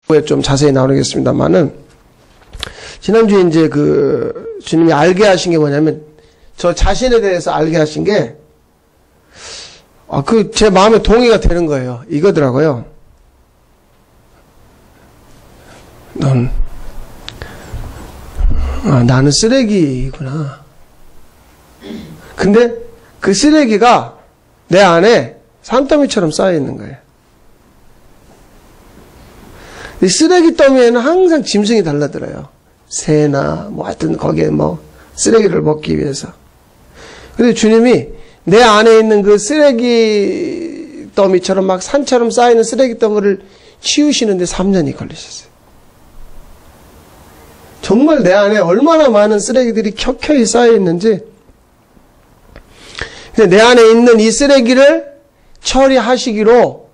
후에 좀 자세히 나누겠습니다만은, 지난주에 이제 주님이 알게 하신 게 뭐냐면, 저 자신에 대해서 알게 하신 게, 제 마음에 동의가 되는 거예요. 이거더라고요. 나는 쓰레기구나. 근데 그 쓰레기가 내 안에 산더미처럼 쌓여있는 거예요. 이 쓰레기 더미에는 항상 짐승이 달라들어요. 새나, 하여튼 거기에 쓰레기를 먹기 위해서. 근데 주님이 내 안에 있는 그 쓰레기 더미처럼 막 산처럼 쌓이는 쓰레기 더미를 치우시는데 3년이 걸리셨어요. 정말 내 안에 얼마나 많은 쓰레기들이 켜켜이 쌓여있는지, 근데 내 안에 있는 이 쓰레기를 처리하시기로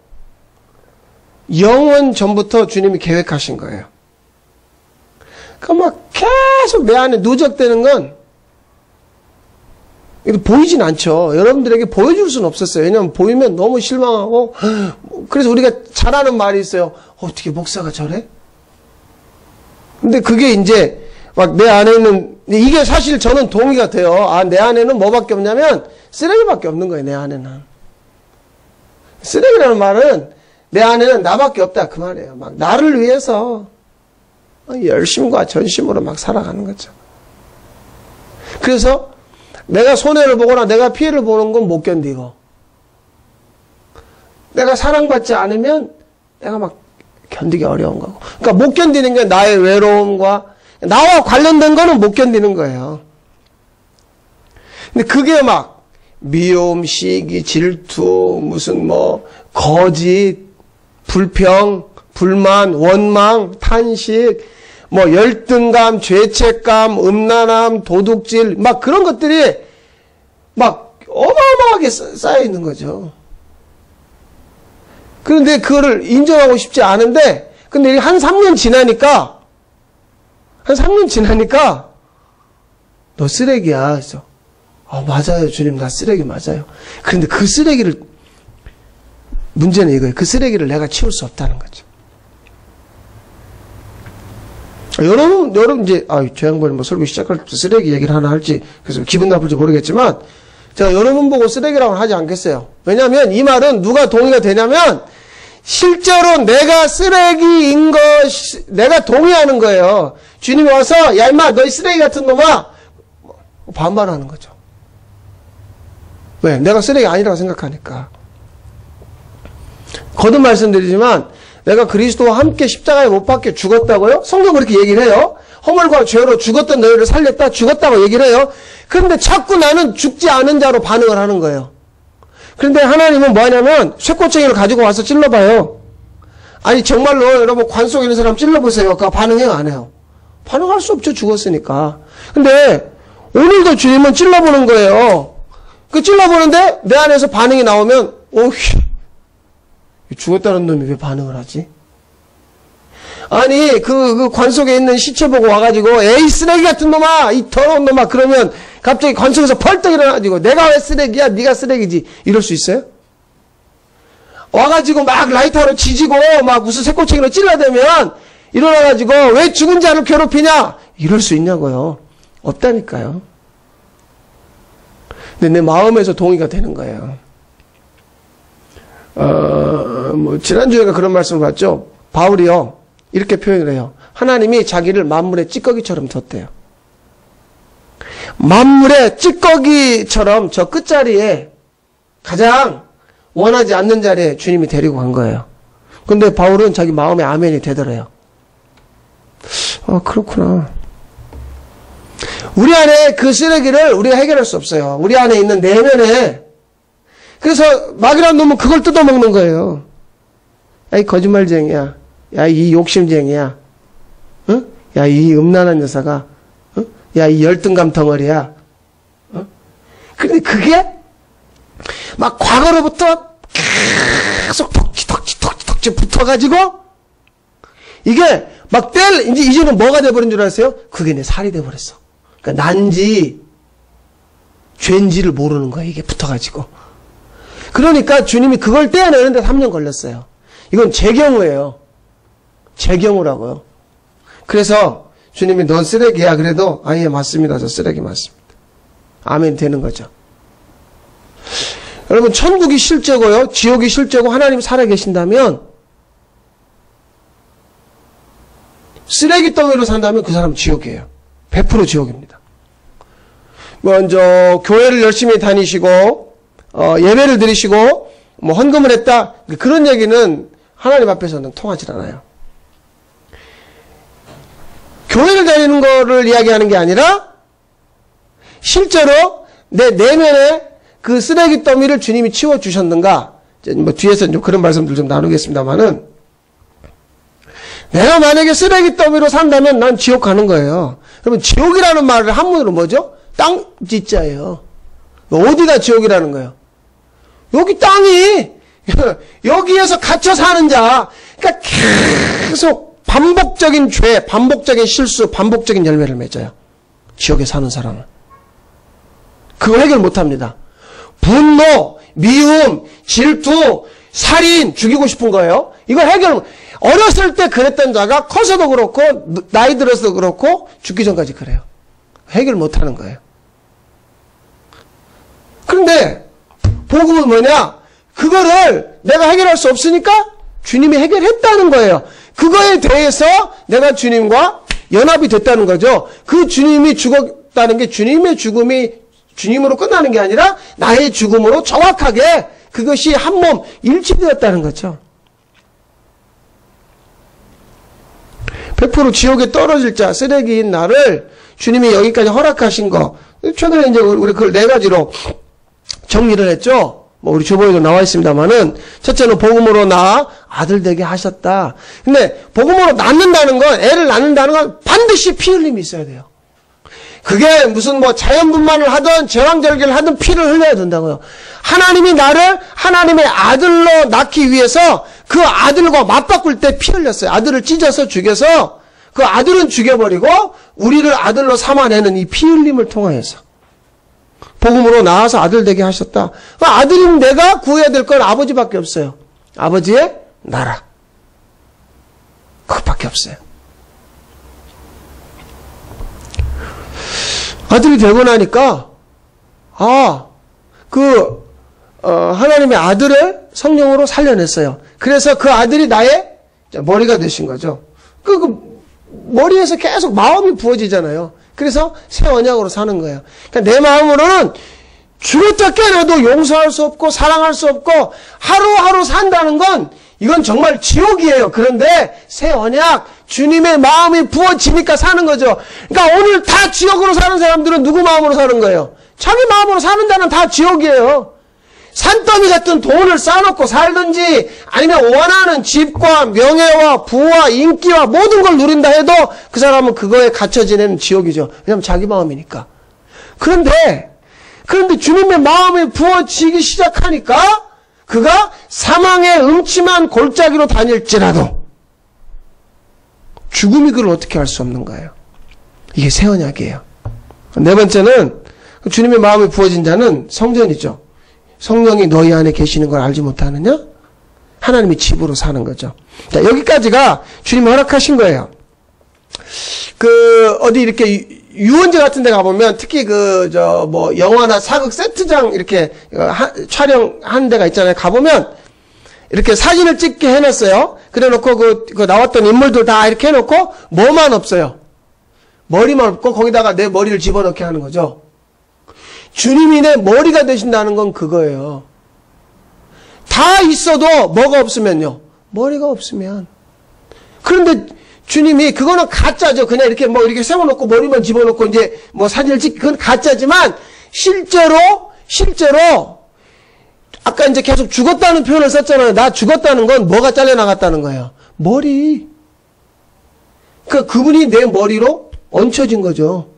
영원 전부터 주님이 계획하신 거예요. 그러니까 막 계속 내 안에 누적되는 건 보이진 않죠. 여러분들에게 보여줄 수는 없었어요. 왜냐하면 보이면 너무 실망하고, 그래서 우리가 잘하는 말이 있어요. 어떻게 목사가 저래? 근데 그게 이제 막 내 안에 있는, 이게 사실 저는 동의가 돼요. 내 안에는 뭐밖에 없냐면 쓰레기밖에 없는 거예요. 내 안에는. 쓰레기라는 말은 내 안에는 나밖에 없다 그 말이에요. 막 나를 위해서 열심과 전심으로 막 살아가는 거죠. 그래서 내가 손해를 보거나 내가 피해를 보는 건 못 견디고, 내가 사랑받지 않으면 내가 막 견디기 어려운 거고. 그러니까 못 견디는 게 나의 외로움과 나와 관련된 거는 못 견디는 거예요. 근데 그게 막 미움, 시기, 질투, 무슨 거짓, 불평, 불만, 원망, 탄식, 열등감, 죄책감, 음란함, 도둑질, 막 그런 것들이 막 어마어마하게 쌓여 있는 거죠. 그런데 그거를 인정하고 싶지 않은데, 근데 한 3년 지나니까, 너 쓰레기야. 그래서, 맞아요, 주님, 나 쓰레기 맞아요. 그런데 그 쓰레기를, 문제는 이거예요. 그 쓰레기를 내가 치울 수 없다는 거죠. 여러분, 이제, 저 양반이 설교 시작할 때 쓰레기 얘기를 하나 할지, 그래서 기분 나쁠지 모르겠지만, 제가 여러분 보고 쓰레기라고는 하지 않겠어요. 왜냐하면 이 말은 누가 동의가 되냐면, 실제로 내가 쓰레기인 내가 동의하는 거예요. 주님이 와서, 야, 임마, 너희 쓰레기 같은 놈아! 반발하는 거죠. 왜? 내가 쓰레기 아니라고 생각하니까. 거듭 말씀드리지만, 내가 그리스도와 함께 십자가에 못 박혀 죽었다고요? 성경 그렇게 얘기를 해요. 허물과 죄로 죽었던 너희를 살렸다, 죽었다고 얘기를 해요. 그런데 자꾸 나는 죽지 않은 자로 반응을 하는 거예요. 그런데 하나님은 뭐 하냐면, 쇠꼬챙이를 가지고 와서 찔러봐요. 아니, 정말로 여러분 관 속에 있는 사람 찔러보세요. 그거 반응해요, 안 해요? 반응할 수 없죠, 죽었으니까. 근데, 오늘도 주님은 찔러보는 거예요. 그 찔러보는데, 내 안에서 반응이 나오면, 죽었다는 놈이 왜 반응을 하지? 아니, 그 관 속에 있는 시체 보고 와가지고, 에이, 쓰레기 같은 놈아! 이 더러운 놈아! 그러면, 갑자기 관 속에서 펄떡 일어나가지고, 내가 왜 쓰레기야? 네가 쓰레기지. 이럴 수 있어요? 와가지고 막 라이터로 지지고, 막 무슨 새꼬챙이로 찔러대면, 일어나가지고, 왜 죽은 자를 괴롭히냐? 이럴 수 있냐고요. 없다니까요. 근데 내 마음에서 동의가 되는 거예요. 지난주에가 그런 말씀을 봤죠. 바울이요, 이렇게 표현을 해요. 하나님이 자기를 만물의 찌꺼기처럼 뒀대요. 만물의 찌꺼기처럼 저 끝자리에 가장 원하지 않는 자리에 주님이 데리고 간 거예요. 근데 바울은 자기 마음에 아멘이 되더래요. 그렇구나. 우리 안에 그 쓰레기를 우리가 해결할 수 없어요. 우리 안에 있는 내면에. 그래서 마귀란 놈은 그걸 뜯어먹는 거예요. 야, 이 거짓말쟁이야. 야, 이 욕심쟁이야. 응? 야, 이 음란한 여사가. 응? 야, 이 열등감 덩어리야. 응? 근데 그게 막 과거로부터 계속 덕지 붙어가지고 이게 막 이제는 뭐가 돼버린 줄 아세요? 그게 내 살이 돼버렸어. 그러니까 난지 죄인지를 모르는 거야, 이게 붙어가지고. 그러니까 주님이 그걸 떼어내는데 3년 걸렸어요. 이건 제 경우예요. 제 경우라고요. 그래서 주님이 넌 쓰레기야. 그래도 예 맞습니다. 저 쓰레기 맞습니다. 아멘 되는 거죠. 여러분 천국이 실제고요. 지옥이 실제고 하나님 살아계신다면 쓰레기덩이로 산다면 그 사람은 지옥이에요. 100% 지옥입니다. 먼저 교회를 열심히 다니시고 예배를 드리시고 뭐 헌금을 했다. 그런 얘기는 하나님 앞에서는 통하지 않아요. 교회를 다니는 거를 이야기하는 게 아니라 실제로 내 내면에 그 쓰레기 더미를 주님이 치워주셨는가? 뭐 뒤에서 좀 그런 말씀들 좀 나누겠습니다만은 내가 만약에 쓰레기 더미로 산다면 난 지옥 가는 거예요. 그러면 지옥이라는 말을 한문으로 뭐죠? 땅지자예요. 어디가 지옥이라는 거예요? 여기 땅이 여기에서 갇혀 사는 자. 그러니까 계속 반복적인 죄, 반복적인 실수, 반복적인 열매를 맺어요. 지옥에 사는 사람은. 그거 해결 못합니다. 분노, 미움, 질투, 살인, 죽이고 싶은 거예요. 이거 해결, 어렸을 때 그랬던 자가 커서도 그렇고 나이 들어서도 그렇고 죽기 전까지 그래요. 해결 못하는 거예요. 그런데 복음은 뭐냐? 그거를 내가 해결할 수 없으니까 주님이 해결했다는 거예요. 그거에 대해서 내가 주님과 연합이 됐다는 거죠. 그 주님이 죽었다는 게 주님의 죽음이 주님으로 끝나는 게 아니라 나의 죽음으로 정확하게 그것이 한 몸 일치되었다는 거죠. 100% 지옥에 떨어질 자, 쓰레기인 나를 주님이 여기까지 허락하신 거. 최근에 이제 우리 그걸 4가지로 정리를 했죠. 뭐 우리 주보에도 나와 있습니다만은 첫째는 복음으로 낳아 아들 되게 하셨다. 근데 복음으로 낳는다는 건, 애를 낳는다는 건 반드시 피 흘림이 있어야 돼요. 그게 무슨 뭐 자연분만을 하든 제왕절개를 하든 피를 흘려야 된다고요. 하나님이 나를 하나님의 아들로 낳기 위해서 그 아들과 맞바꿀 때 피 흘렸어요. 아들을 찢어서 죽여서 그 아들은 죽여버리고 우리를 아들로 삼아내는 이 피 흘림을 통하여서 복음으로 낳아서 아들 되게 하셨다. 아들인 내가 구해야 될 건 아버지밖에 없어요. 아버지의 나라. 그것밖에 없어요. 아들이 되고 나니까 하나님의 아들을 성령으로 살려냈어요. 그래서 그 아들이 나의 머리가 되신 거죠. 그 머리에서 계속 마음이 부어지잖아요. 그래서 새 언약으로 사는 거예요. 그러니까 내 마음으로는 죽었다 깨어나도 용서할 수 없고 사랑할 수 없고 하루하루 산다는 건 이건 정말 지옥이에요. 그런데 새 언약, 주님의 마음이 부어지니까 사는 거죠. 그러니까 오늘 다 지옥으로 사는 사람들은 누구 마음으로 사는 거예요? 자기 마음으로 사는 자는 다 지옥이에요. 산더미 같은 돈을 쌓아놓고 살든지 아니면 원하는 집과 명예와 부와 인기와 모든 걸 누린다 해도 그 사람은 그거에 갇혀 지내는 지옥이죠. 왜냐하면 자기 마음이니까. 그런데 주님의 마음이 부어지기 시작하니까 그가 사망의 음침한 골짜기로 다닐지라도 죽음이 그를 어떻게 할 수 없는 거예요. 이게 새 언약이에요. 4번째는 주님의 마음이 부어진 자는 성전이죠. 성령이 너희 안에 계시는 걸 알지 못하느냐? 하나님의 집으로 사는 거죠. 자, 여기까지가 주님이 허락하신 거예요. 어디 이렇게 유원지 같은 데 가보면 특히 영화나 사극 세트장 이렇게 촬영한 데가 있잖아요. 가보면 이렇게 사진을 찍게 해놨어요. 그래 놓고 그 나왔던 인물들 다 이렇게 해놓고 뭐만 없어요. 머리만 없고 거기다가 내 머리를 집어넣게 하는 거죠. 주님이 내 머리가 되신다는 건 그거예요. 다 있어도 뭐가 없으면요. 머리가 없으면. 그런데 주님이 그거는 가짜죠. 그냥 이렇게 이렇게 세워놓고 머리만 집어넣고 이제 사진을 그건 가짜지만 실제로 아까 이제 계속 죽었다는 표현을 썼잖아요. 나 죽었다는 건 뭐가 잘려나갔다는 거예요. 머리. 그분이 내 머리로 얹혀진 거죠.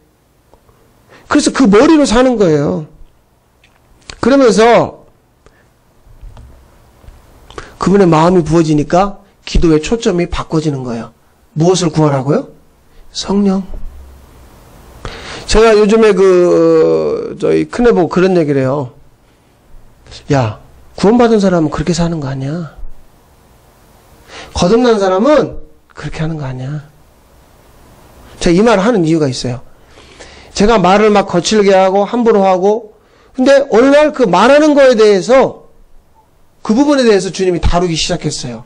그래서 그 머리로 사는 거예요. 그러면서 그분의 마음이 부어지니까 기도의 초점이 바꿔지는 거예요. 무엇을 구하라고요? 성령. 제가 요즘에 저희 큰애 보고 그런 얘기를 해요. 야, 구원받은 사람은 그렇게 사는 거 아니야. 거듭난 사람은 그렇게 하는 거 아니야. 제가 이 말을 하는 이유가 있어요. 제가 말을 막 거칠게 하고 함부로 하고, 근데 어느 날 그 말하는 거에 대해서, 그 부분에 대해서 주님이 다루기 시작했어요.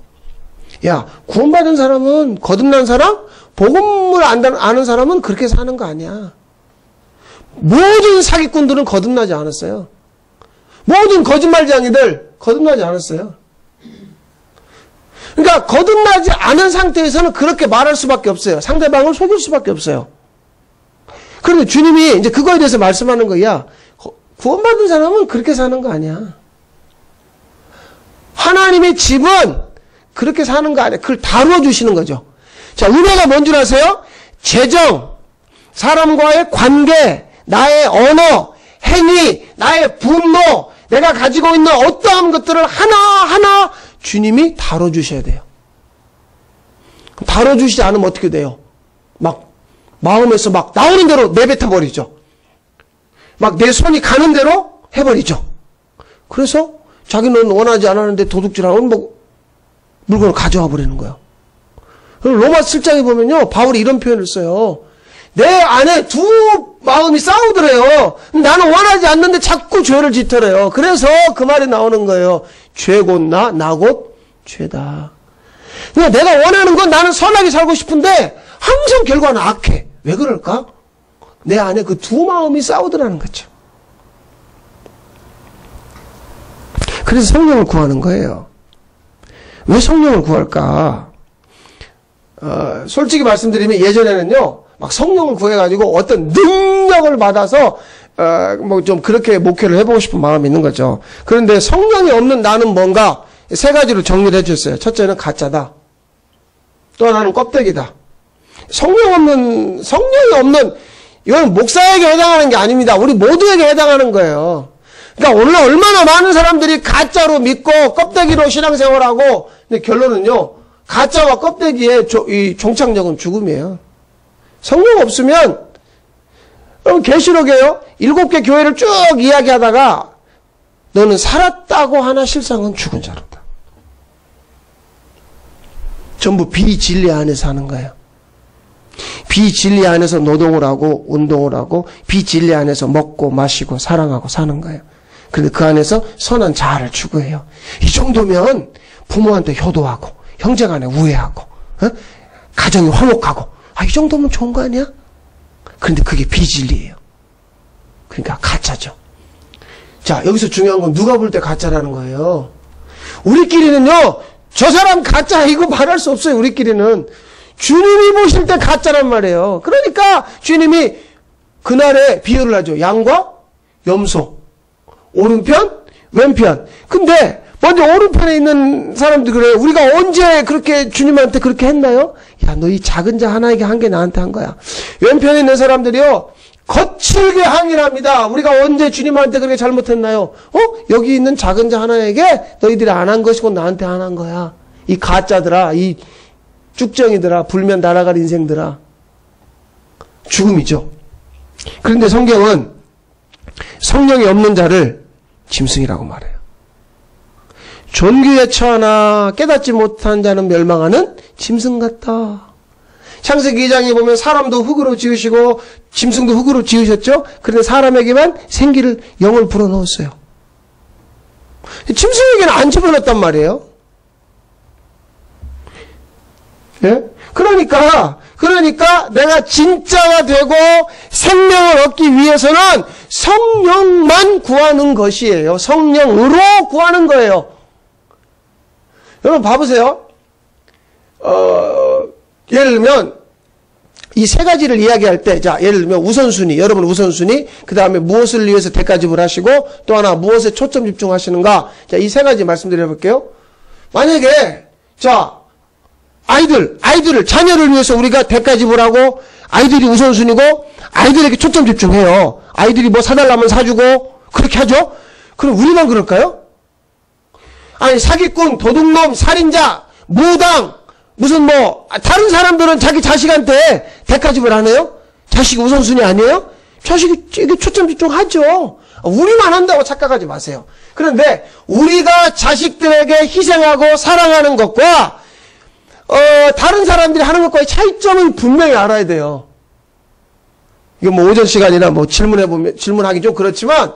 야, 구원받은 사람은, 거듭난 사람, 복음을 아는 사람은 그렇게 사는 거 아니야. 모든 사기꾼들은 거듭나지 않았어요. 모든 거짓말쟁이들 거듭나지 않았어요. 그러니까 거듭나지 않은 상태에서는 그렇게 말할 수밖에 없어요. 상대방을 속일 수밖에 없어요. 그런데 주님이 이제 그거에 대해서 말씀하는 거야. 구원받은 사람은 그렇게 사는 거 아니야. 하나님의 집은 그렇게 사는 거 아니야. 그걸 다루어 주시는 거죠. 자, 은혜가 뭔 줄 아세요? 재정, 사람과의 관계, 나의 언어, 행위, 나의 분노, 내가 가지고 있는 어떠한 것들을 하나하나 주님이 다뤄주셔야 돼요. 다뤄주시지 않으면 어떻게 돼요? 막 마음에서 막 나오는 대로 내뱉어버리죠. 막 내 손이 가는 대로 해버리죠. 그래서 자기는 원하지 않았는데 도둑질하는 물건을 가져와 버리는 거예요. 로마 7장에 보면요, 바울이 이런 표현을 써요. 내 안에 두 마음이 싸우더래요. 나는 원하지 않는데 자꾸 죄를 짓더래요. 그래서 그 말이 나오는 거예요. 죄 곧 나 곧 죄다. 그러니까 내가 원하는 건 나는 선하게 살고 싶은데 항상 결과는 악해. 왜 그럴까? 내 안에 그 두 마음이 싸우더라는 거죠. 그래서 성령을 구하는 거예요. 왜 성령을 구할까? 솔직히 말씀드리면 예전에는요, 막 성령을 구해가지고 어떤 능력을 받아서, 좀 그렇게 목회를 해보고 싶은 마음이 있는 거죠. 그런데 성령이 없는 나는 뭔가 세 가지로 정리를 해주셨어요. 첫째는 가짜다. 또 하나는 껍데기다. 성령이 없는, 이건 목사에게 해당하는 게 아닙니다. 우리 모두에게 해당하는 거예요. 그러니까 오늘 얼마나 많은 사람들이 가짜로 믿고 껍데기로 신앙생활하고, 근데 결론은요, 가짜와 껍데기의 이 종착역은 죽음이에요. 성령 없으면, 계시록에요. 7개 교회를 쭉 이야기하다가 너는 살았다고 하나 실상은 죽은 자로다. 전부 비진리 안에서 하는 거예요. 비진리 안에서 노동을 하고 운동을 하고 비진리 안에서 먹고 마시고 사랑하고 사는 거예요. 그런데 그 안에서 선한 자아를 추구해요. 이 정도면 부모한테 효도하고 형제간에 우애하고 가정이 화목하고 이 정도면 좋은 거 아니야? 그런데 그게 비진리예요. 그러니까 가짜죠. 자, 여기서 중요한 건 누가 볼 때 가짜라는 거예요. 우리끼리는요, 저 사람 가짜 이거 말할 수 없어요. 우리끼리는 주님이 보실 때 가짜란 말이에요. 그러니까 주님이 그날에 비유를 하죠. 양과 염소, 오른편, 왼편. 근데 먼저 오른편에 있는 사람들 그래요. 우리가 언제 그렇게 주님한테 그렇게 했나요? 야, 너 이 작은 자 하나에게 한 게 나한테 한 거야. 왼편에 있는 사람들이요, 거칠게 항의를 합니다. 우리가 언제 주님한테 그렇게 잘못했나요? 여기 있는 작은 자 하나에게 너희들이 안 한 것이고 나한테 안 한 거야. 이 가짜들아, 이 쭉정이들아, 불면 날아갈 인생들아. 죽음이죠. 그런데 성경은 성령이 없는 자를 짐승이라고 말해요. 존귀에 처하나 깨닫지 못한 자는 멸망하는 짐승 같다. 창세기 2장에 보면 사람도 흙으로 지으시고 짐승도 흙으로 지으셨죠? 그런데 사람에게만 생기를 영을 불어넣었어요. 짐승에게는 안 집어넣었단 말이에요. 예? 그러니까 내가 진짜가 되고 생명을 얻기 위해서는 성령만 구하는 것이에요. 성령으로 구하는 거예요. 여러분 봐보세요. 예를 들면 이 세 가지를 이야기할 때, 자, 예를 들면 우선순위, 여러분 우선순위, 그 다음에 무엇을 위해서 대가집을 하시고, 또 하나 무엇에 초점 집중하시는가. 자, 이 세 가지 말씀드려볼게요. 만약에, 자, 아이들을, 자녀를 위해서 우리가 대가집을 하고, 아이들이 우선순위고, 아이들에게 초점 집중해요. 아이들이 뭐 사달라면 사주고, 그렇게 하죠? 그럼 우리만 그럴까요? 아니, 사기꾼, 도둑놈, 살인자, 무당, 무슨 다른 사람들은 자기 자식한테 대가집을 안 해요? 자식이 우선순위 아니에요? 자식이 이게 초점 집중하죠. 우리만 한다고 착각하지 마세요. 그런데 우리가 자식들에게 희생하고 사랑하는 것과 다른 사람들이 하는 것과의 차이점을 분명히 알아야 돼요. 이거 뭐 오전 시간이나 뭐 질문하기 좀 그렇지만,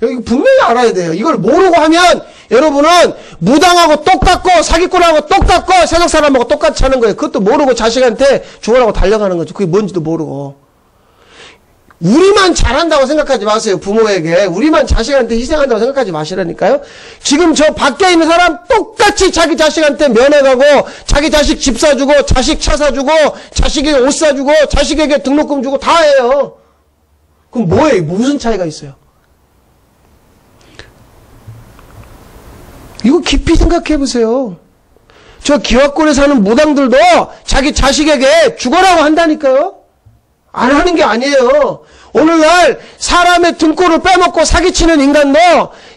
여기 분명히 알아야 돼요. 이걸 모르고 하면 여러분은 무당하고 똑같고 사기꾼하고 똑같고 세상 사람하고 똑같이 하는 거예요. 그것도 모르고 자식한테 죽으라고 달려가는 거죠. 그게 뭔지도 모르고. 우리만 잘한다고 생각하지 마세요. 부모에게. 우리만 자식한테 희생한다고 생각하지 마시라니까요. 지금 저 밖에 있는 사람 똑같이 자기 자식한테 면회가고 자기 자식 집 사주고 자식 차 사주고 자식에게 옷 사주고 자식에게 등록금 주고 다 해요. 그럼 뭐예요? 무슨 차이가 있어요? 이거 깊이 생각해 보세요. 저 기와골에 사는 무당들도 자기 자식에게 죽어라고 한다니까요. 안 하는 게 아니에요. 오늘날 사람의 등골을 빼먹고 사기치는 인간도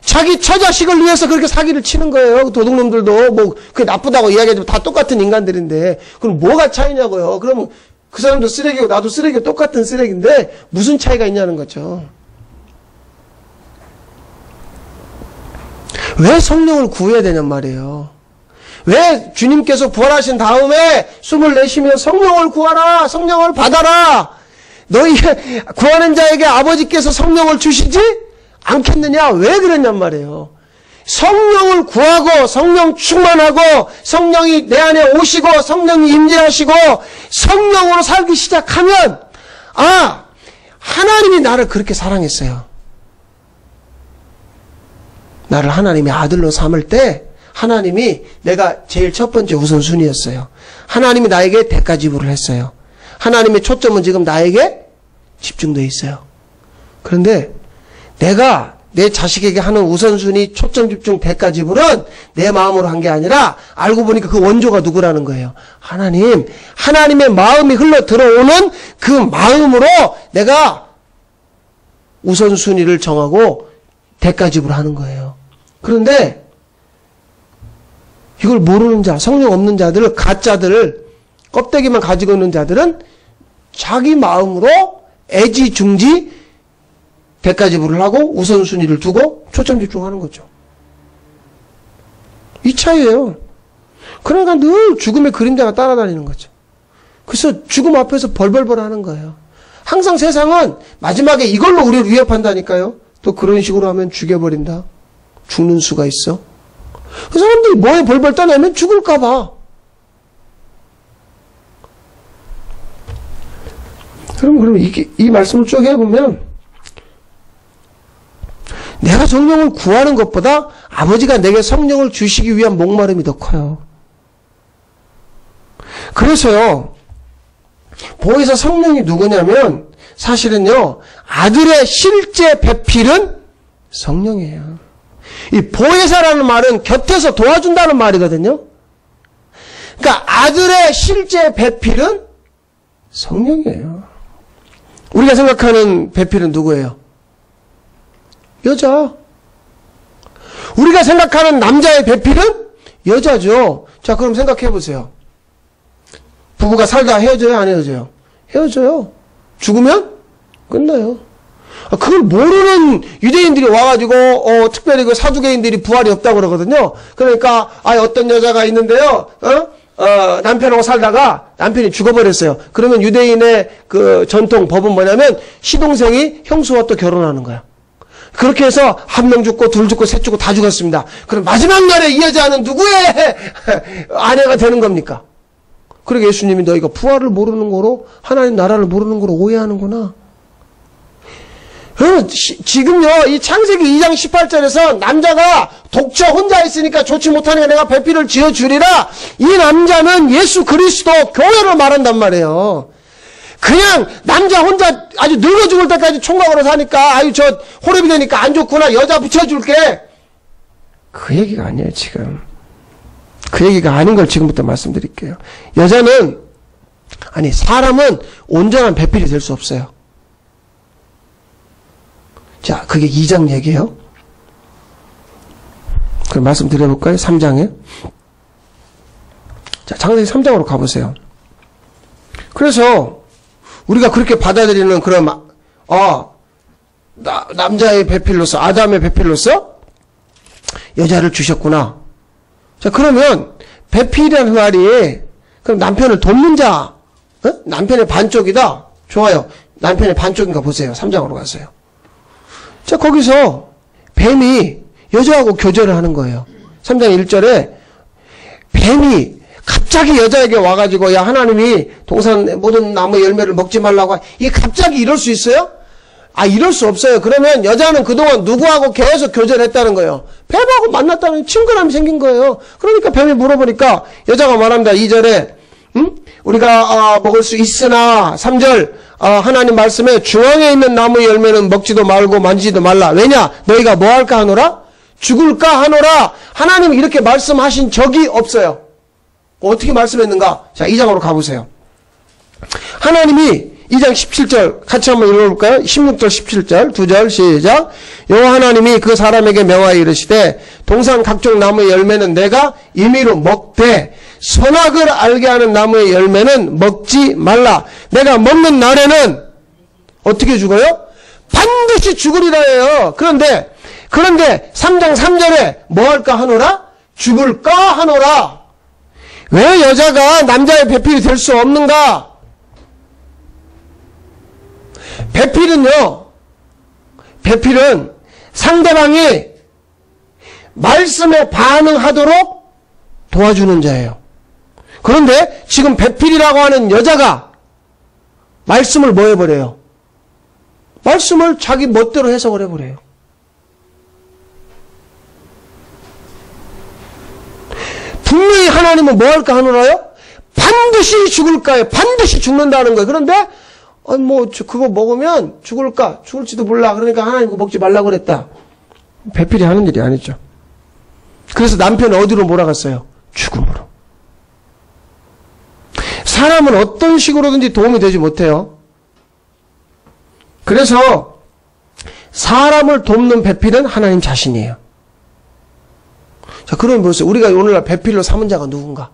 자기 처자식을 위해서 그렇게 사기를 치는 거예요. 도둑놈들도 뭐 그게 나쁘다고 이야기하지만 다 똑같은 인간들인데 그럼 뭐가 차이냐고요. 그러면 그 사람도 쓰레기고 나도 쓰레기고 똑같은 쓰레기인데 무슨 차이가 있냐는 거죠. 왜 성령을 구해야 되냔 말이에요. 왜 주님께서 부활하신 다음에 숨을 내쉬며 성령을 구하라, 성령을 받아라. 너희 구하는 자에게 아버지께서 성령을 주시지 않겠느냐? 왜 그랬냔 말이에요. 성령을 구하고 성령 충만하고 성령이 내 안에 오시고 성령이 임재하시고 성령으로 살기 시작하면 하나님이 나를 그렇게 사랑했어요. 나를 하나님의 아들로 삼을 때 하나님이 내가 제일 첫 번째 우선순위였어요. 하나님이 나에게 대가 지불을 했어요. 하나님의 초점은 지금 나에게 집중되어 있어요. 그런데 내가 내 자식에게 하는 우선순위, 초점 집중, 대가 지불은 내 마음으로 한 게 아니라 알고 보니까 그 원조가 누구라는 거예요. 하나님의 마음이 흘러 들어오는 그 마음으로 내가 우선순위를 정하고 대가 지불하는 거예요. 그런데 이걸 모르는 자, 성령 없는 자들, 가짜들, 껍데기만 가지고 있는 자들은 자기 마음으로 애지중지 대가 지불을 하고 우선순위를 두고 초점 집중하는 거죠. 이 차이예요. 그러니까 늘 죽음의 그림자가 따라다니는 거죠. 그래서 죽음 앞에서 벌벌벌 하는 거예요. 항상 세상은 마지막에 이걸로 우리를 위협한다니까요. 또 그런 식으로 하면 죽여버린다. 죽는 수가 있어. 그 사람들이 뭐에 벌벌 떠나면 죽을까봐. 그럼 이 말씀을 쭉 해보면 내가 성령을 구하는 것보다 아버지가 내게 성령을 주시기 위한 목마름이 더 커요. 그래서요, 보혜사 성령이 누구냐면 사실은요, 아들의 실제 배필은 성령이에요. 이 보혜사라는 말은 곁에서 도와준다는 말이거든요. 그러니까 아들의 실제 배필은 성령이에요. 우리가 생각하는 배필은 누구예요? 여자. 우리가 생각하는 남자의 배필은 여자죠. 자, 그럼 생각해 보세요. 부부가 살다 헤어져요? 안 헤어져요? 헤어져요. 죽으면 끝나요. 그걸 모르는 유대인들이 와가지고 특별히 그 사두개인들이 부활이 없다고 그러거든요. 그러니까 어떤 여자가 있는데요. 남편하고 살다가 남편이 죽어버렸어요. 그러면 유대인의 그 전통 법은 뭐냐면 시동생이 형수와 또 결혼하는 거야. 그렇게 해서 한 명 죽고 둘 죽고 셋 죽고 다 죽었습니다. 그럼 마지막 날에 이 여자는 누구의 아내가 되는 겁니까? 그러게 예수님이 너희가 부활을 모르는 거로 하나님 나라를 모르는 거로 오해하는구나. 지금요, 이 창세기 2장 18절에서 남자가 독처 혼자 있으니까 좋지 못하니까 내가 배필을 지어주리라. 이 남자는 예수 그리스도 교회를 말한단 말이에요. 그냥 남자 혼자 아주 늙어 죽을 때까지 총각으로 사니까 저 호reb이 되니까 안 좋구나. 여자 붙여줄게. 그 얘기가 아니에요, 지금. 그 얘기가 아닌 걸 지금부터 말씀드릴게요. 사람은 온전한 배필이 될 수 없어요. 자, 그게 2장 얘기예요. 그럼 말씀 드려볼까요? 3장에. 자, 창세기 3장으로 가보세요. 그래서 우리가 그렇게 받아들이는 그런 남자의 배필로서 아담의 배필로서 여자를 주셨구나. 자, 그러면 배필이라는 말이 그럼 남편을 돕는 자, 남편의 반쪽이다. 좋아요. 남편의 반쪽인가 보세요. 3장으로 가세요. 자, 거기서 뱀이 여자하고 교제를 하는 거예요. 3장 1절에 뱀이 갑자기 여자에게 와가지고 야 하나님이 동산 모든 나무 열매를 먹지 말라고 이게 갑자기 이럴 수 있어요? 이럴 수 없어요. 그러면 여자는 그동안 누구하고 계속 교제를 했다는 거예요. 뱀하고 만났다는 친근함이 생긴 거예요. 그러니까 뱀이 물어보니까 여자가 말합니다. 2절에 우리가 먹을 수 있으나 3절 하나님 말씀에 중앙에 있는 나무 열매는 먹지도 말고 만지지도 말라. 왜냐? 너희가 뭐 할까 하노라? 죽을까 하노라. 하나님이 이렇게 말씀하신 적이 없어요. 어떻게 말씀했는가? 자, 2장으로 가보세요. 하나님이 2장 17절 같이 한번 읽어볼까요? 16절 17절 2절 시작. 여호와 하나님이 그 사람에게 명하여 이르시되 동산 각종 나무의 열매는 내가 임의로 먹되 선악을 알게 하는 나무의 열매는 먹지 말라. 내가 먹는 날에는 어떻게 죽어요? 반드시 죽으리라 해요. 그런데 3장 3절에 뭐 할까 하노라? 죽을까 하노라. 왜 여자가 남자의 배필이 될 수 없는가? 배필은 상대방이 말씀에 반응하도록 도와주는 자예요. 그런데 지금 배필이라고 하는 여자가 말씀을 뭐 해버려요? 말씀을 자기 멋대로 해석을 해버려요. 분명히 하나님은 뭐 할까 하노라요? 반드시 죽을까요? 반드시 죽는다는 거예요. 그런데 그거 먹으면 죽을까? 죽을지도 몰라. 그러니까 하나님 그거 먹지 말라고 그랬다. 배필이 하는 일이 아니죠. 그래서 남편은 어디로 몰아갔어요? 죽음으로. 사람은 어떤 식으로든지 도움이 되지 못해요. 그래서 사람을 돕는 배필은 하나님 자신이에요. 자, 그러면 보세요. 우리가 오늘날 배필로 삼은 자가 누군가?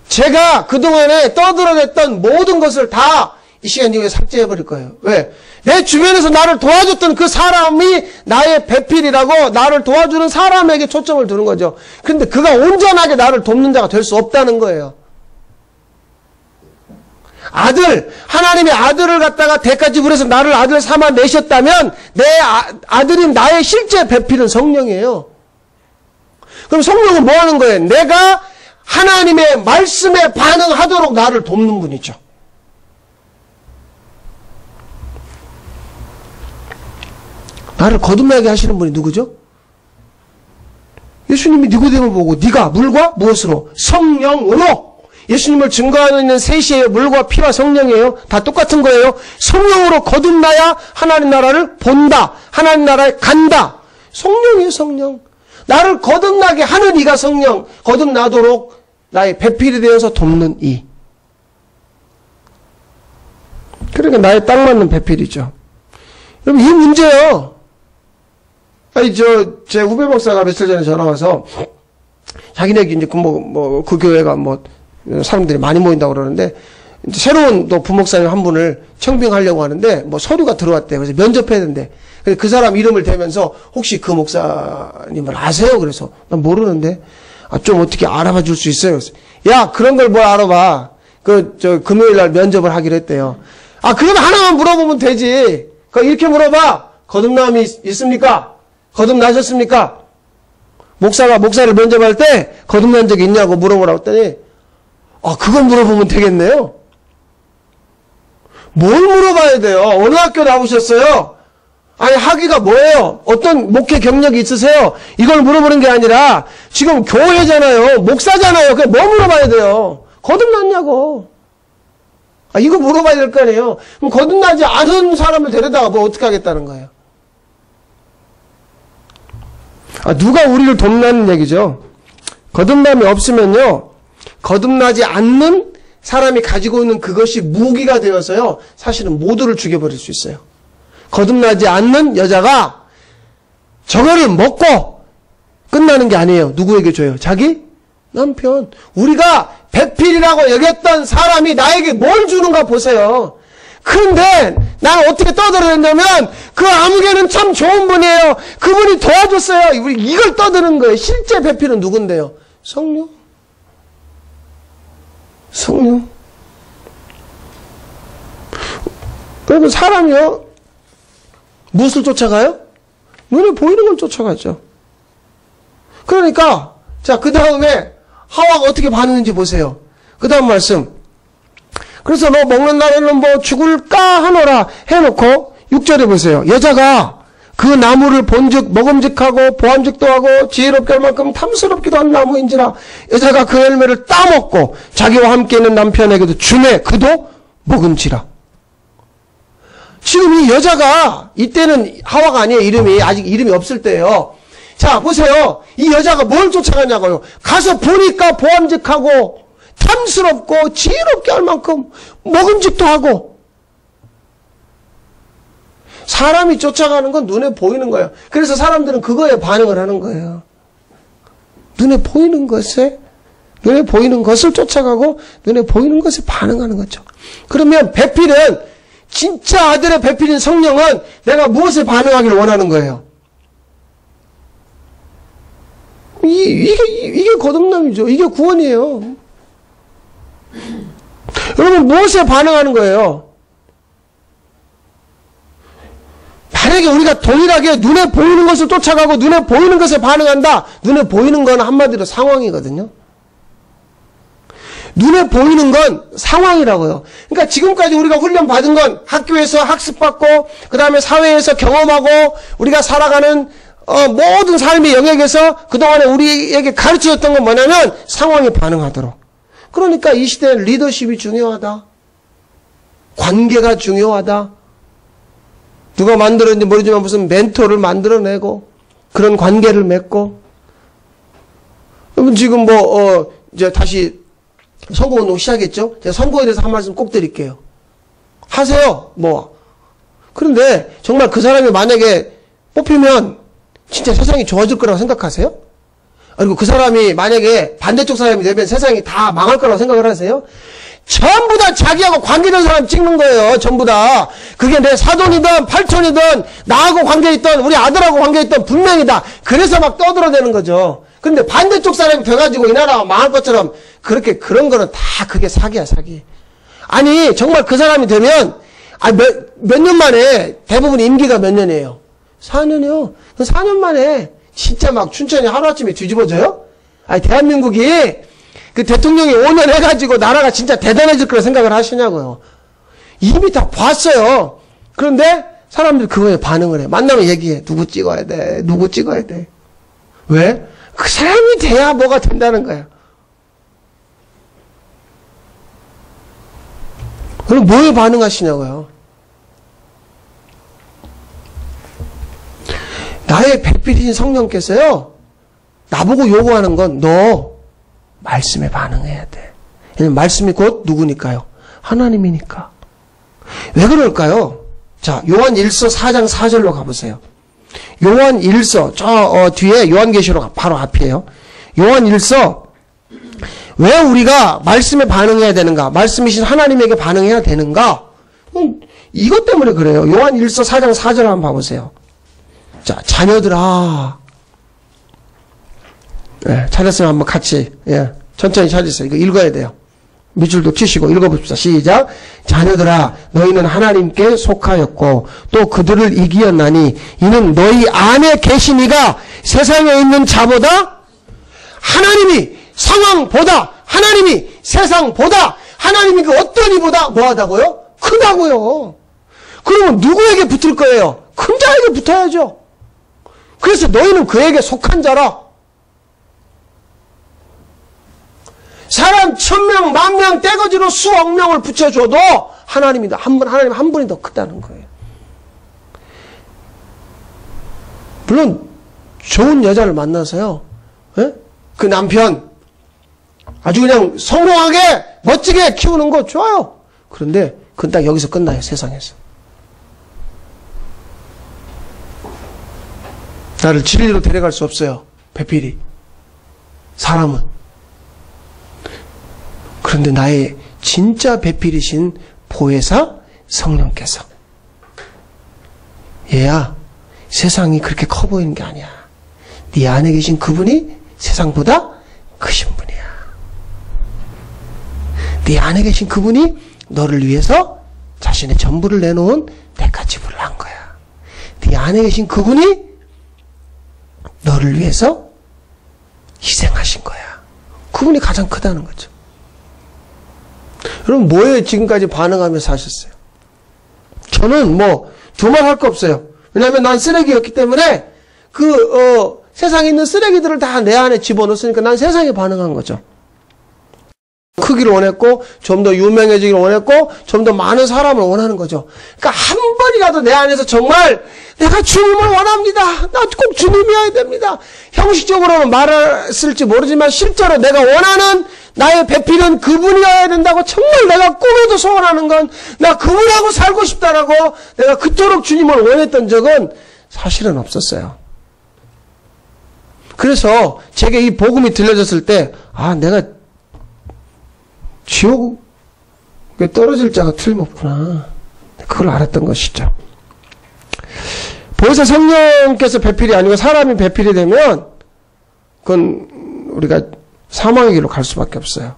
제가 그동안에 떠들어댔던 모든 것을 다 이 시간 이후에 삭제해버릴 거예요. 왜? 내 주변에서 나를 도와줬던 그 사람이 나의 배필이라고 나를 도와주는 사람에게 초점을 두는 거죠. 근데 그가 온전하게 나를 돕는 자가 될 수 없다는 거예요. 하나님의 아들을 갖다가 대가 지불해서 나를 아들 삼아 내셨다면 내 아들인 나의 실제 배필은 성령이에요. 그럼 성령은 뭐 하는 거예요? 내가 하나님의 말씀에 반응하도록 나를 돕는 분이죠. 나를 거듭나게 하시는 분이 누구죠? 예수님이 니고데모를 보고 네가 물과 무엇으로? 성령으로. 예수님을 증거하는 셋이에요. 물과 피와 성령이에요. 다 똑같은 거예요. 성령으로 거듭나야 하나님 나라를 본다. 하나님 나라에 간다. 성령이에요, 성령. 나를 거듭나게 하는 이가 성령. 거듭나도록 나의 배필이 되어서 돕는 이. 그러니까 나에 딱 맞는 배필이죠. 그럼 이 문제요. 제 후배 목사가 며칠 전에 전화 와서 자기네 이제 그 교회가 사람들이 많이 모인다고 그러는데 새로운 또 부목사님 한 분을 청빙하려고 하는데 서류가 들어왔대요. 그래서 면접해야 된대. 그래서 그 사람 이름을 대면서 혹시 그 목사님을 아세요? 그래서 난 모르는데 좀 어떻게 알아봐 줄 수 있어요? 그래서 야, 그런 걸 뭘 알아봐. 금요일 날 면접을 하기로 했대요. 그러면 하나만 물어보면 되지. 이렇게 물어봐. 거듭남이 있습니까? 거듭나셨습니까? 목사가 목사를 면접할 때 거듭난 적이 있냐고 물어보라고 했더니 그걸 물어보면 되겠네요. 뭘 물어봐야 돼요? 어느 학교 나오셨어요? 학위가 뭐예요? 어떤 목회 경력이 있으세요? 이걸 물어보는 게 아니라 지금 교회잖아요. 목사잖아요. 그게 뭐 물어봐야 돼요? 거듭났냐고. 이거 물어봐야 될 거 아니에요. 그럼 거듭나지 않은 사람을 데려다가 어떻게 하겠다는 거예요? 누가 우리를 돕는 얘기죠. 거듭남이 없으면요. 거듭나지 않는 사람이 가지고 있는 그것이 무기가 되어서요. 사실은 모두를 죽여버릴 수 있어요. 거듭나지 않는 여자가 저거를 먹고 끝나는 게 아니에요. 누구에게 줘요? 자기 남편. 우리가 배필이라고 여겼던 사람이 나에게 뭘 주는가 보세요. 그런데 나는 어떻게 떠들어낸다면 그 아무개는 참 좋은 분이에요. 그분이 도와줬어요. 우리 이걸 떠드는 거예요. 실제 배필은 누군데요? 성령. 성령. 그러면 사람이요, 무엇을 쫓아가요? 눈에 보이는 걸 쫓아가죠. 그러니까, 자, 그 다음에 하와가 어떻게 반응했는지 보세요. 그 다음 말씀. 그래서 너 먹는 날에는 뭐 죽을까 하노라 해놓고 6절에 보세요. 여자가 그 나무를 본즉 먹음직하고 보암직도 하고 지혜롭게 할 만큼 탐스럽기도 한 나무인지라 여자가 그 열매를 따먹고 자기와 함께 있는 남편에게도 주매 그도 먹은지라. 지금 이 여자가 이때는 하와가 아니에요. 이름이 아직 이름이 없을 때예요. 자 보세요. 이 여자가 뭘 쫓아가냐고요. 가서 보니까 보암직하고 탐스럽고 지혜롭게 할 만큼 먹음직도 하고. 사람이 쫓아가는 건 눈에 보이는 거예요. 그래서 사람들은 그거에 반응을 하는 거예요. 눈에 보이는 것을 쫓아가고 눈에 보이는 것에 반응하는 거죠. 그러면 배필은 진짜 아들의 배필인 성령은 내가 무엇에 반응하기를 원하는 거예요. 이게 거듭남이죠. 이게 구원이에요. 여러분 무엇에 반응하는 거예요? 만약에 우리가 동일하게 눈에 보이는 것을 쫓아가고 눈에 보이는 것에 반응한다. 눈에 보이는 건 한마디로 상황이거든요. 눈에 보이는 건 상황이라고요. 그러니까 지금까지 우리가 훈련 받은 건 학교에서 학습받고 그 다음에 사회에서 경험하고 우리가 살아가는 모든 삶의 영역에서 그동안에 우리에게 가르쳐줬던 건 뭐냐면 상황에 반응하도록. 그러니까 이 시대는 리더십이 중요하다. 관계가 중요하다. 누가 만들었는지 모르지만 무슨 멘토를 만들어내고 그런 관계를 맺고. 여러분 지금 이제 다시 선거운동 시작했죠? 제가 선거에 대해서 한 말씀 꼭 드릴게요. 하세요. 그런데 정말 그 사람이 만약에 뽑히면 진짜 세상이 좋아질 거라고 생각하세요? 그리고 그 사람이 만약에 반대쪽 사람이 되면 세상이 다 망할 거라고 생각을 하세요? 전부 다 자기하고 관계된 사람 찍는 거예요. 전부 다. 그게 내 사돈이든 팔촌이든 나하고 관계있던 우리 아들하고 관계있던 분명이다. 그래서 막 떠들어대는 거죠. 근데 반대쪽 사람이 돼가지고 이 나라가 망할 것처럼 그런 거는 다 그게 사기야, 사기. 아니 정말 그 사람이 되면 몇 년 만에 대부분 임기가 몇 년이에요? 4년이요. 4년 만에 진짜 막 춘천이 하루아침에 뒤집어져요? 대한민국이 그 대통령이 5년 해가지고 나라가 진짜 대단해질 거라 생각을 하시냐고요. 이미 다 봤어요. 그런데 사람들이 그거에 반응을 해. 만나면 얘기해. 누구 찍어야 돼? 누구 찍어야 돼? 왜? 그 사람이 돼야 뭐가 된다는 거야. 그럼 뭐에 반응하시냐고요? 나의 배필이신 성령께서요, 나보고 요구하는 건 너 말씀에 반응해야 돼. 왜냐면 말씀이 곧 누구니까요? 하나님이니까. 왜 그럴까요? 자, 요한 1서 4장 4절로 가보세요. 요한 1서, 뒤에 요한계시록 바로 앞이에요. 요한 1서, 왜 우리가 말씀에 반응해야 되는가? 말씀이신 하나님에게 반응해야 되는가? 이것 때문에 그래요. 요한 1서 4장 4절 한번 봐보세요. 자, 자녀들아. 찾았으면 한번 같이, 천천히 찾으세요. 이거 읽어야 돼요. 밑줄도 치시고 읽어봅시다. 시작. 자녀들아, 너희는 하나님께 속하였고 또 그들을 이기었나니 이는 너희 안에 계신 이가 세상에 있는 자보다 하나님이 상황보다 하나님이 세상보다 하나님이 그 어떤 이보다 뭐하다고요? 크다고요. 그러면 누구에게 붙을 거예요? 큰 자에게 붙어야죠. 그래서 너희는 그에게 속한 자라. 사람 1000명, 10,000명, 떼거지로 수억 명을 붙여줘도 하나님 한 분이 더 크다는 거예요. 물론 좋은 여자를 만나서요, 그 남편 아주 그냥 성공하게 멋지게 키우는 거 좋아요. 그런데 그건 딱 여기서 끝나요. 세상에서. 나를 진리로 데려갈 수 없어요. 배필이. 사람은. 그런데 나의 진짜 배필이신 보혜사 성령께서, 얘야, 세상이 그렇게 커 보이는 게 아니야. 네 안에 계신 그분이 세상보다 크신 분이야. 네 안에 계신 그분이 너를 위해서 자신의 전부를 내놓은 대가 지불을 한 거야. 네 안에 계신 그분이 너를 위해서 희생하신 거야. 그분이 가장 크다는 거죠. 여러분 뭐에 지금까지 반응하며 사셨어요? 저는 두말할 거 없어요. 왜냐하면 난 쓰레기였기 때문에 세상에 있는 쓰레기들을 다 내 안에 집어넣었으니까 난 세상에 반응한 거죠. 크기를 원했고 좀 더 유명해지기를 원했고 좀 더 많은 사람을 원하는 거죠. 그러니까 한 번이라도 내 안에서 정말 내가 주님을 원합니다. 나 꼭 주님이어야 됩니다. 형식적으로는 말했을지 모르지만 실제로 내가 원하는 나의 배필은 그분이어야 된다고 정말 내가 꿈에도 소원하는 건 나 그분하고 살고 싶다라고 내가 그토록 주님을 원했던 적은 사실은 없었어요. 그래서 제게 이 복음이 들려졌을 때 내가 지옥에 떨어질 자가 틀림없구나. 그걸 알았던 것이죠. 보혜사 성령께서 배필이 아니고 사람이 배필이 되면 그건 우리가 사망의 길로 갈 수밖에 없어요.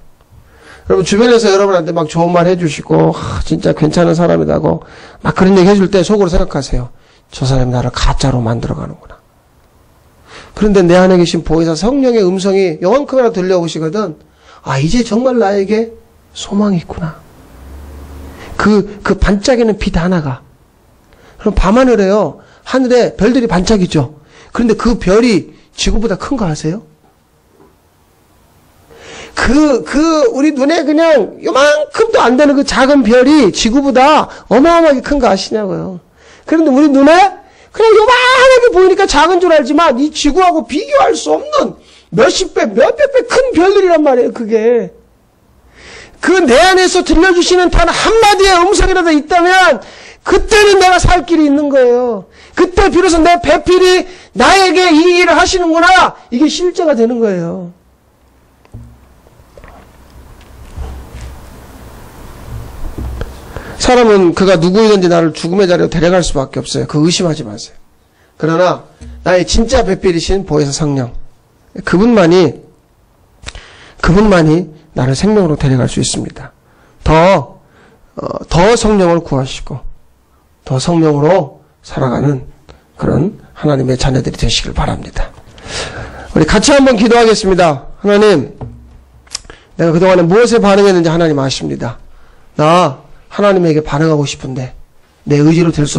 여러분 주변에서 여러분한테 막 좋은 말 해주시고 진짜 괜찮은 사람이라고 막 그런 얘기 해줄 때 속으로 생각하세요. 저 사람이 나를 가짜로 만들어가는구나. 그런데 내 안에 계신 보혜사 성령의 음성이 요만큼이나 들려오시거든. 이제 정말 나에게 소망이 있구나. 그 반짝이는 빛 하나가. 그럼 밤하늘에요. 하늘에 별들이 반짝이죠. 그런데 그 별이 지구보다 큰 거 아세요? 우리 눈에 그냥 요만큼도 안 되는 그 작은 별이 지구보다 어마어마하게 큰 거 아시냐고요. 그런데 우리 눈에 그냥 요만하게 보이니까 작은 줄 알지만 이 지구하고 비교할 수 없는 몇십 배, 몇백 배 큰 별들이란 말이에요, 그게. 그 내 안에서 들려주시는 단 한마디의 음성이라도 있다면 그때는 내가 살 길이 있는 거예요. 그때 비로소 내 배필이 나에게 이 일을 하시는구나. 이게 실제가 되는 거예요. 사람은 그가 누구이든지 나를 죽음의 자리로 데려갈 수밖에 없어요. 그 의심하지 마세요. 그러나 나의 진짜 배필이신 보혜사 성령, 그분만이 나를 생명으로 데려갈 수 있습니다. 더 성령을 구하시고 더 성령으로 살아가는 그런 하나님의 자녀들이 되시길 바랍니다. 우리 같이 한번 기도하겠습니다. 하나님, 내가 그동안에 무엇에 반응했는지 하나님 아십니다. 나 하나님에게 반응하고 싶은데 내 의지로 될 수 없습니다.